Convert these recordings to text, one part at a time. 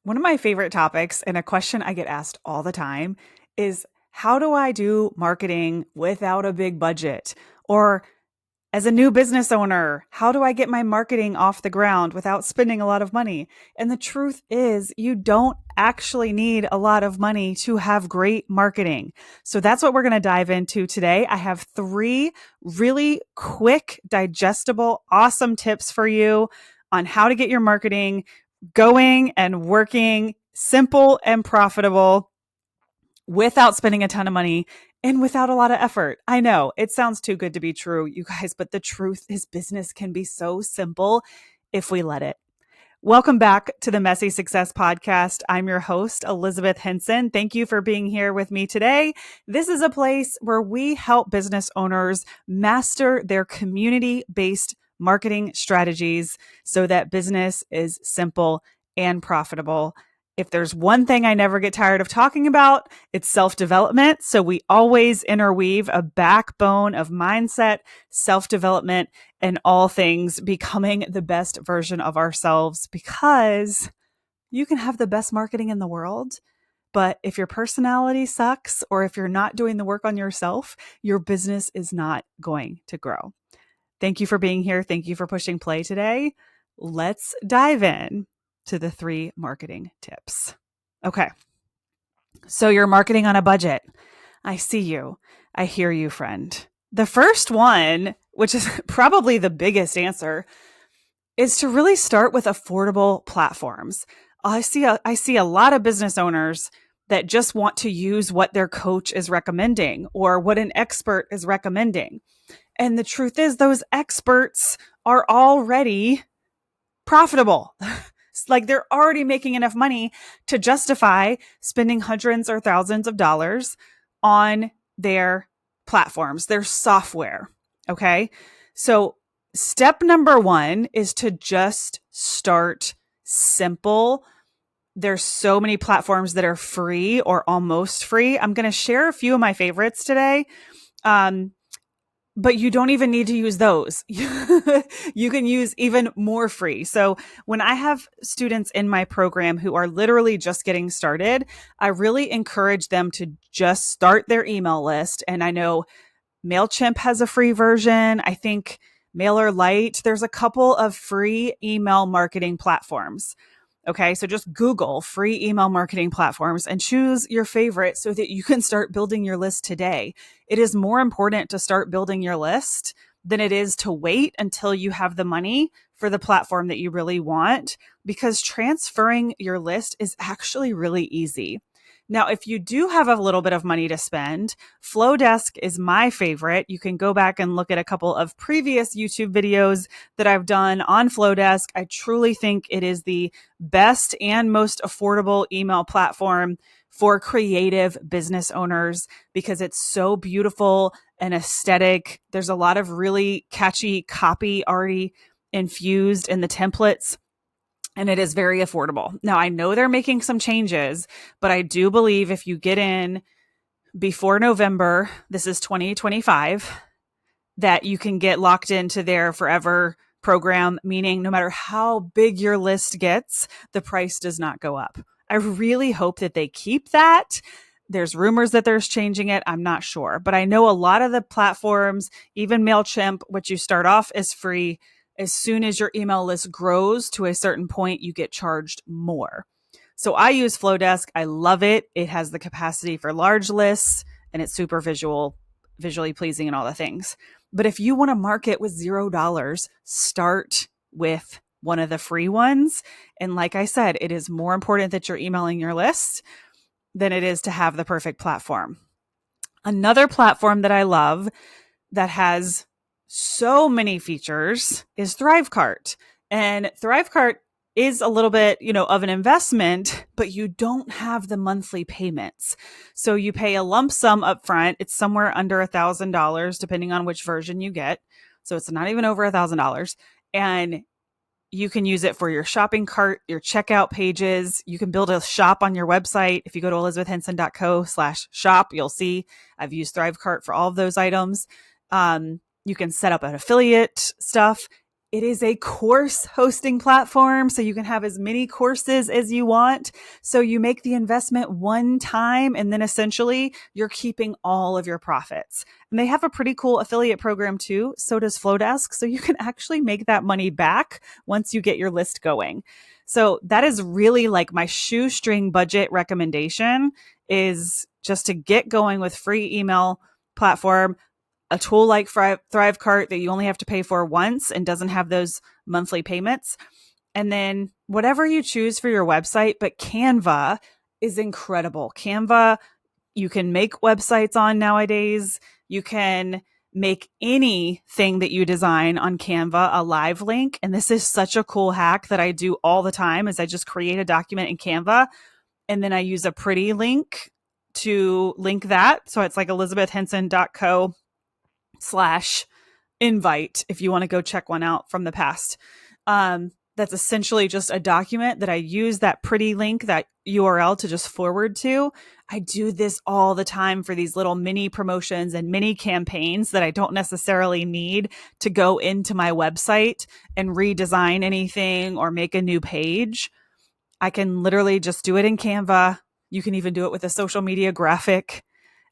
One of my favorite topics and a question I get asked all the time is how do I do marketing without a big budget? Or as a new business owner, how do I get my marketing off the ground without spending a lot of money? And the truth is, you don't actually need a lot of money to have great marketing. So that's what we're going to dive into today. I have three really quick, digestible, awesome tips for you on how to get your marketing going and working, simple and profitable without spending a ton of money and without a lot of effort. I know it sounds too good to be true, you guys, but the truth is business can be so simple if we let it. Welcome back to the Messy Success Podcast. I'm your host, Elizabeth Henson. Thank you for being here with me today. This is a place where we help business owners master their community-based marketing strategies so that business is simple and profitable. If there's one thing I never get tired of talking about, it's self-development. So we always interweave a backbone of mindset, self-development, and all things becoming the best version of ourselves, because you can have the best marketing in the world, but if your personality sucks or if you're not doing the work on yourself, your business is not going to grow. Thank you for being here. Thank you for pushing play today. Let's dive in to the three marketing tips. Okay. So you're marketing on a budget. I see you. I hear you, friend. The first one, which is probably the biggest answer, is to really start with affordable platforms. I see a lot of business owners that just want to use what their coach is recommending or what an expert is recommending. And the truth is, those experts are already profitable. Like they're already making enough money to justify spending hundreds or thousands of dollars on their platforms, their software. Okay. So step number one is to just start simple. There's so many platforms that are free or almost free. I'm going to share a few of my favorites today. But you don't even need to use those. You can use even more free. So when I have students in my program who are literally just getting started, I really encourage them to just start their email list. And I know MailChimp has a free version. I think MailerLite, there's a couple of free email marketing platforms. Okay, so just Google free email marketing platforms and choose your favorite so that you can start building your list today. It is more important to start building your list than it is to wait until you have the money for the platform that you really want, because transferring your list is actually really easy. Now, if you do have a little bit of money to spend, Flowdesk is my favorite. You can go back and look at a couple of previous YouTube videos that I've done on Flowdesk. I truly think it is the best and most affordable email platform for creative business owners because it's so beautiful and aesthetic. There's a lot of really catchy copy already infused in the templates. And it is very affordable. Now, I know they're making some changes, but I do believe if you get in before November, this is 2025, that you can get locked into their forever program, meaning no matter how big your list gets, the price does not go up. I really hope that they keep that. There's rumors that there's changing it. I'm not sure, but I know a lot of the platforms, even MailChimp, which you start off as free, as soon as your email list grows to a certain point, you get charged more. So I use Flowdesk. I love it. It has the capacity for large lists and it's super visually pleasing and all the things. But if you want to market with $0, start with one of the free ones. And like I said, it is more important that you're emailing your list than it is to have the perfect platform. Another platform that I love that has so many features is Thrivecart. And Thrivecart is a little bit, of an investment, but you don't have the monthly payments. So you pay a lump sum up front. It's somewhere under $1,000, depending on which version you get. So it's not even over $1,000. And you can use it for your shopping cart, your checkout pages. You can build a shop on your website. If you go to elizabethhenson.co/shop, you'll see I've used Thrivecart for all of those items. You can set up an affiliate stuff. It is a course hosting platform, so you can have as many courses as you want. So you make the investment one time, and then essentially you're keeping all of your profits. And they have a pretty cool affiliate program too. So does Flowdesk. So you can actually make that money back once you get your list going. So that is really like my shoestring budget recommendation, is just to get going with free email platform, a tool like Thrivecart that you only have to pay for once and doesn't have those monthly payments. And then whatever you choose for your website, but Canva is incredible. Canva, you can make websites on nowadays. You can make anything that you design on Canva a live link. And this is such a cool hack that I do all the time, is I just create a document in Canva and then I use a pretty link to link that. So it's like elizabethhenson.co/invite if you want to go check one out from the past. That's essentially just a document that I use that pretty link, that URL, to just forward to. I do this all the time for these little mini promotions and mini campaigns that I don't necessarily need to go into my website and redesign anything or make a new page. I can literally just do it in Canva. You can even do it with a social media graphic.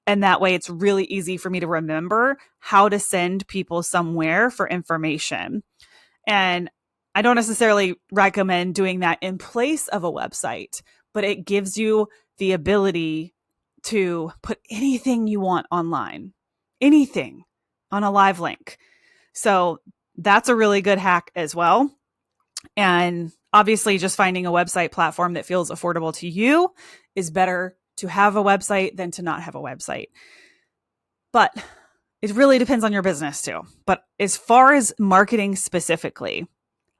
And that way it's really easy for me to remember how to send people somewhere for information. And I don't necessarily recommend doing that in place of a website, but it gives you the ability to put anything you want online, anything on a live link. So that's a really good hack as well. And obviously, just finding a website platform that feels affordable to you is better to have a website than to not have a website. But it really depends on your business too. But as far as marketing specifically,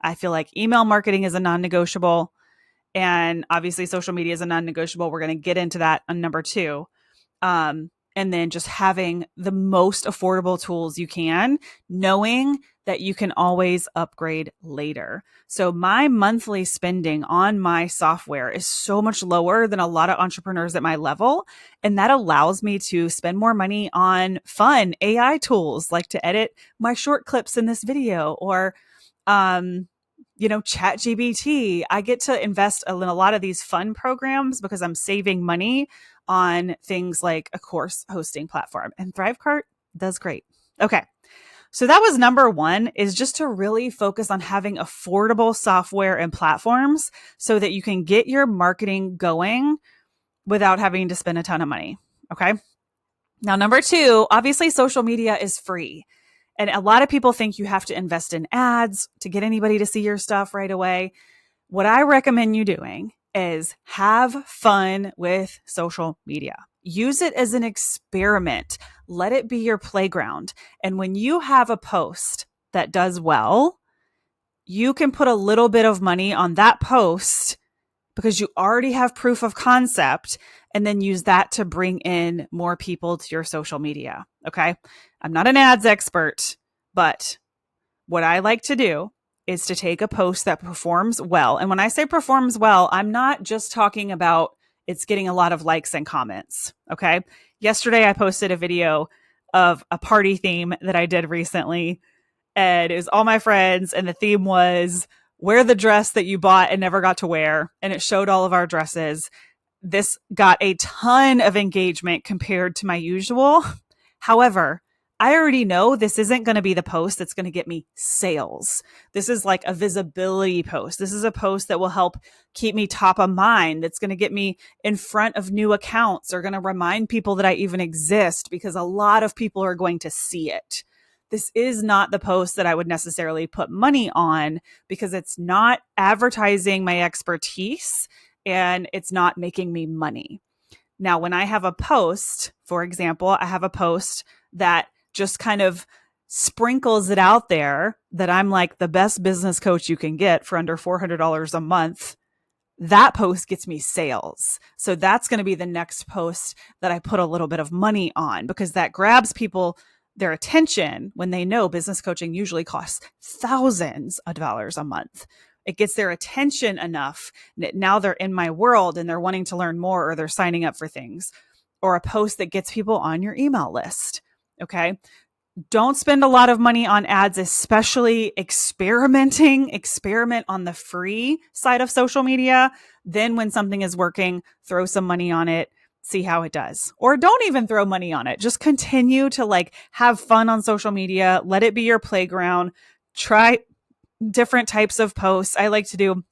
I feel like email marketing is a non-negotiable. And obviously social media is a non-negotiable. We're going to get into that on number 2. And then just having the most affordable tools you can, knowing that you can always upgrade later. So my monthly spending on my software is so much lower than a lot of entrepreneurs at my level. And that allows me to spend more money on fun AI tools, like to edit my short clips in this video, or, ChatGPT. I get to invest in a lot of these fun programs because I'm saving money on things like a course hosting platform, and Thrivecart does great. Okay. So that was number 1, is just to really focus on having affordable software and platforms so that you can get your marketing going without having to spend a ton of money. Okay. Now, number 2, obviously social media is free. And a lot of people think you have to invest in ads to get anybody to see your stuff right away. What I recommend you doing is have fun with social media. Use it as an experiment. Let it be your playground. And when you have a post that does well, you can put a little bit of money on that post because you already have proof of concept, and then use that to bring in more people to your social media. Okay. I'm not an ads expert, but what I like to do is to take a post that performs well. And when I say performs well, I'm not just talking about it's getting a lot of likes and comments. Okay. Yesterday, I posted a video of a party theme that I did recently, and it was all my friends. And the theme was wear the dress that you bought and never got to wear. And it showed all of our dresses. This got a ton of engagement compared to my usual. However, I already know this isn't going to be the post that's going to get me sales. This is like a visibility post. This is a post that will help keep me top of mind. That's going to get me in front of new accounts, or going to remind people that I even exist, because a lot of people are going to see it. This is not the post that I would necessarily put money on, because it's not advertising my expertise and it's not making me money. Now, when I have a post, for example, I have a post that just kind of sprinkles it out there that I'm like the best business coach you can get for under $400 a month. That post gets me sales. So that's going to be the next post that I put a little bit of money on, because that grabs people, their attention, when they know business coaching usually costs thousands of dollars a month. It gets their attention enough that now they're in my world and they're wanting to learn more, or they're signing up for things, or a post that gets people on your email list. Okay. Don't spend a lot of money on ads, especially experimenting. Experiment on the free side of social media. Then when something is working, throw some money on it, see how it does. Or don't even throw money on it. Just continue to like have fun on social media. Let it be your playground. Try different types of posts. I like to do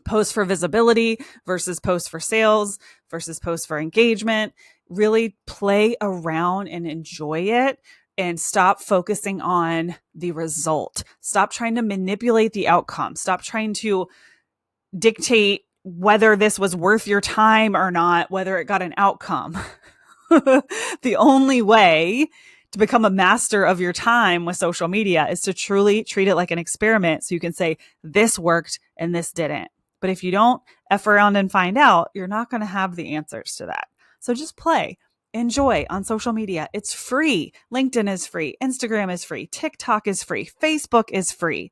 post for visibility versus post for sales versus post for engagement. Really play around and enjoy it and stop focusing on the result. Stop trying to manipulate the outcome. Stop trying to dictate whether this was worth your time or not, whether it got an outcome. The only way to become a master of your time with social media is to truly treat it like an experiment so you can say, this worked and this didn't. But if you don't F around and find out, you're not going to have the answers to that. So just play, enjoy on social media. It's free. LinkedIn is free. Instagram is free. TikTok is free. Facebook is free.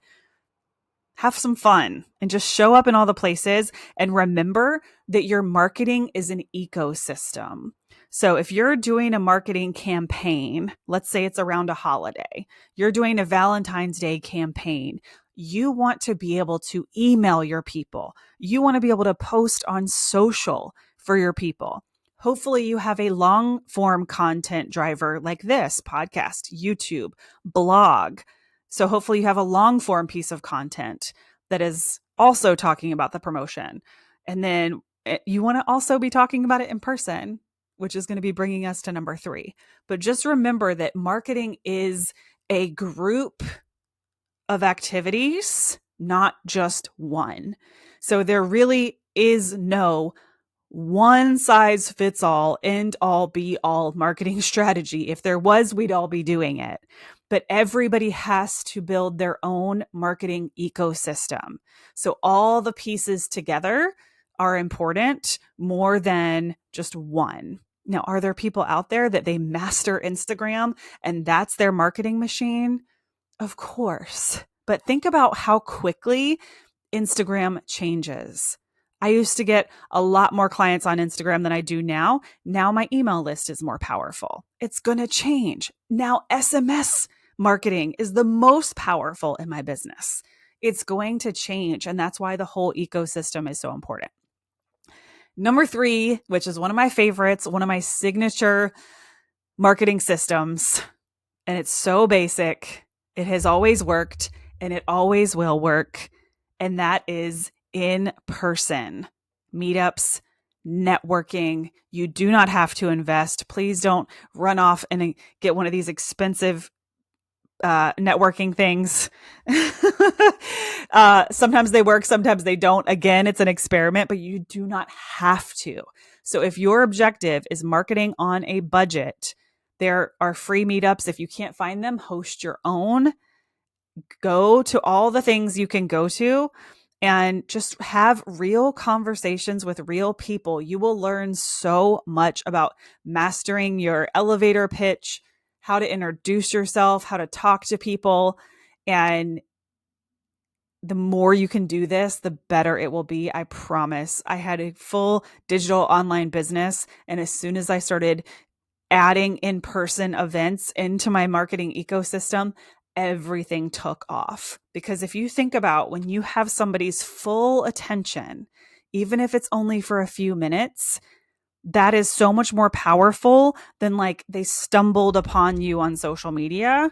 Have some fun and just show up in all the places and remember that your marketing is an ecosystem. So if you're doing a marketing campaign, let's say it's around a holiday, you're doing a Valentine's Day campaign, you want to be able to email your people. You want to be able to post on social for your people. Hopefully you have a long form content driver like this podcast, YouTube, blog. So hopefully you have a long form piece of content that is also talking about the promotion. And then you want to also be talking about it in person, which is going to be bringing us to number 3. But just remember that marketing is a group of activities, not just one. So there really is no one size fits all, end all be all marketing strategy. If there was, we'd all be doing it. But everybody has to build their own marketing ecosystem. So all the pieces together are important more than just one. Now, are there people out there that they master Instagram and that's their marketing machine? Of course. But think about how quickly Instagram changes. I used to get a lot more clients on Instagram than I do now. Now my email list is more powerful. It's going to change. Now SMS marketing is the most powerful in my business. It's going to change. And that's why the whole ecosystem is so important. Number 3, which is one of my favorites, one of my signature marketing systems, and it's so basic. It has always worked and it always will work. And that is in person meetups, networking. You do not have to invest. Please don't run off and get one of these expensive networking things. Sometimes they work, sometimes they don't. Again, it's an experiment, but you do not have to. So if your objective is marketing on a budget, there are free meetups. If you can't find them, host your own. Go to all the things you can go to and just have real conversations with real people. You will learn so much about mastering your elevator pitch, how to introduce yourself, how to talk to people. And the more you can do this, the better it will be. I promise. I had a full digital online business. And as soon as I started adding in-person events into my marketing ecosystem, everything took off. Because if you think about when you have somebody's full attention, even if it's only for a few minutes, that is so much more powerful than like they stumbled upon you on social media.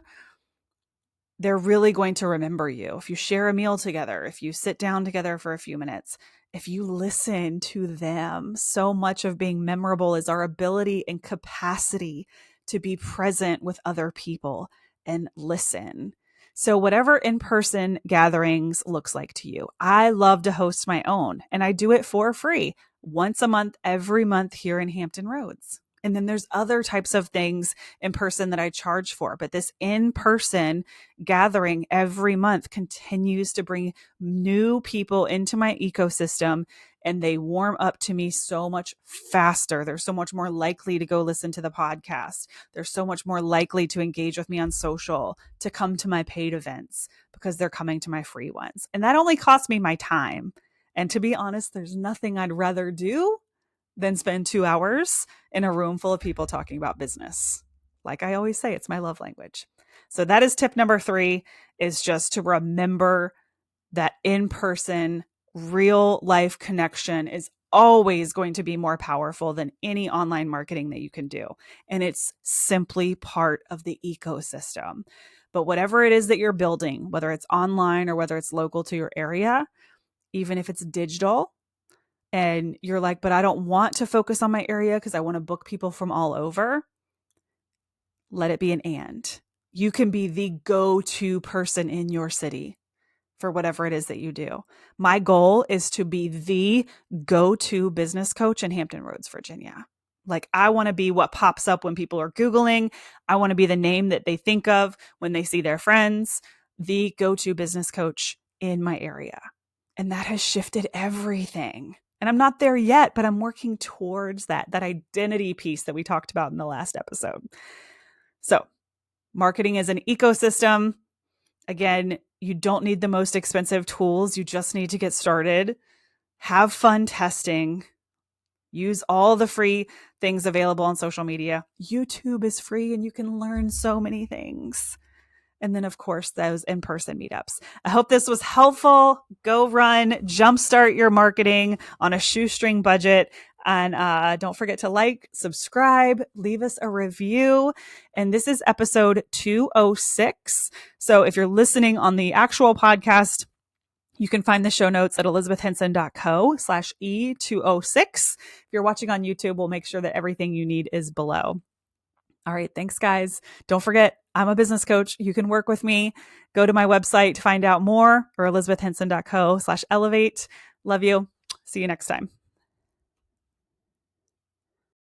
They're really going to remember you. If you share a meal together, if you sit down together for a few minutes, if you listen to them, so much of being memorable is our ability and capacity to be present with other people and listen. So whatever in-person gatherings looks like to you, I love to host my own and I do it for free once a month, every month here in Hampton Roads. And then there's other types of things in person that I charge for. But this in-person gathering every month continues to bring new people into my ecosystem, and they warm up to me so much faster. They're so much more likely to go listen to the podcast. They're so much more likely to engage with me on social, to come to my paid events because they're coming to my free ones. And that only costs me my time. And to be honest, there's nothing I'd rather do than spend 2 hours in a room full of people talking about business. Like I always say, it's my love language. So that is tip number 3, is just to remember that in-person real life connection is always going to be more powerful than any online marketing that you can do. And it's simply part of the ecosystem. But whatever it is that you're building, whether it's online or whether it's local to your area, even if it's digital, and you're like, but I don't want to focus on my area because I want to book people from all over, let it be an and. You can be the go-to person in your city for whatever it is that you do. My goal is to be the go-to business coach in Hampton Roads, Virginia. Like, I want to be what pops up when people are Googling. I want to be the name that they think of when they see their friends, the go-to business coach in my area. And that has shifted everything. And I'm not there yet, but I'm working towards that identity piece that we talked about in the last episode. So, marketing is an ecosystem. Again, you don't need the most expensive tools. You just need to get started. Have fun testing. Use all the free things available on social media. YouTube is free and you can learn so many things. And then, of course, those in-person meetups. I hope this was helpful. Go run, jumpstart your marketing on a shoestring budget. And don't forget to like, subscribe, leave us a review. And this is episode 206. So if you're listening on the actual podcast, you can find the show notes at elizabethhenson.co/E206. If you're watching on YouTube, we'll make sure that everything you need is below. All right. Thanks, guys. Don't forget, I'm a business coach. You can work with me. Go to my website to find out more, or elizabethhenson.co/elevate. Love you. See you next time.